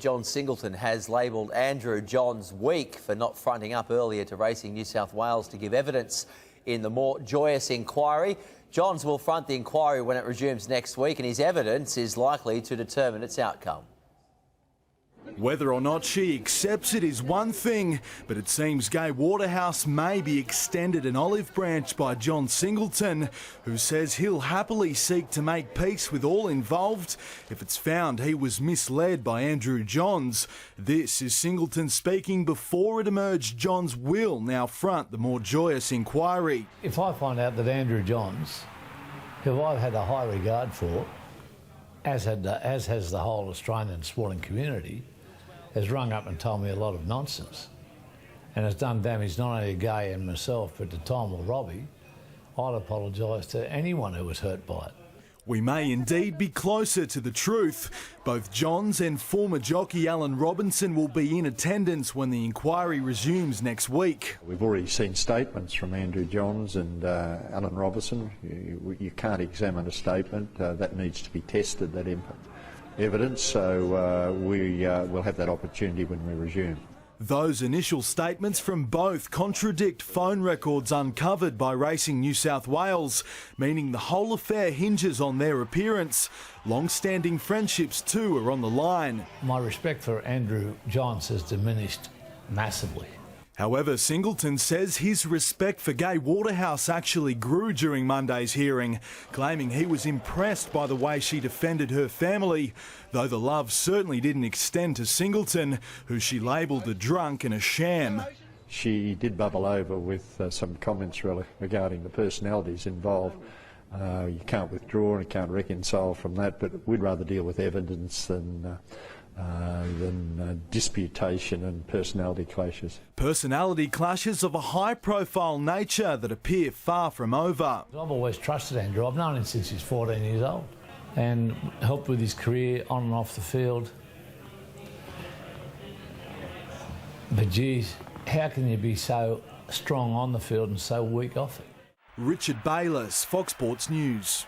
John Singleton has labelled Andrew Johns weak for not fronting up earlier to Racing New South Wales to give evidence in the More Joyous inquiry. Johns will front the inquiry when it resumes next week, and his evidence is likely to determine its outcome. Whether or not she accepts it is one thing, but it seems Gai Waterhouse may be extended an olive branch by John Singleton, who says he'll happily seek to make peace with all involved if it's found he was misled by Andrew Johns. This is Singleton speaking before it emerged Johns will now front the More Joyous inquiry. If I find out that Andrew Johns, who I've had a high regard for, as has the whole Australian sporting community, has rung up and told me a lot of nonsense and has done damage not only to Gai and myself but to Tom or Robbie, I'll apologise to anyone who was hurt by it. We may indeed be closer to the truth. Both Johns and former jockey Alan Robinson will be in attendance when the inquiry resumes next week. We've already seen statements from Andrew Johns and Alan Robinson. You can't examine a statement. That needs to be tested, that evidence, so we'll have that opportunity when we resume. Those initial statements from both contradict phone records uncovered by Racing New South Wales, meaning the whole affair hinges on their appearance. Long-standing friendships too are on the line. My respect for Andrew Johns has diminished massively. However, Singleton says his respect for Gai Waterhouse actually grew during Monday's hearing, claiming he was impressed by the way she defended her family, though the love certainly didn't extend to Singleton, who she labelled a drunk and a sham. She did bubble over with some comments really regarding the personalities involved. You can't withdraw and you can't reconcile from that, but we'd rather deal with evidence than disputation and personality clashes. Personality clashes of a high-profile nature that appear far from over. I've always trusted Andrew. I've known him since he's 14 years old and helped with his career on and off the field. But geez, how can you be so strong on the field and so weak off it? Richard Bayliss, Fox Sports News.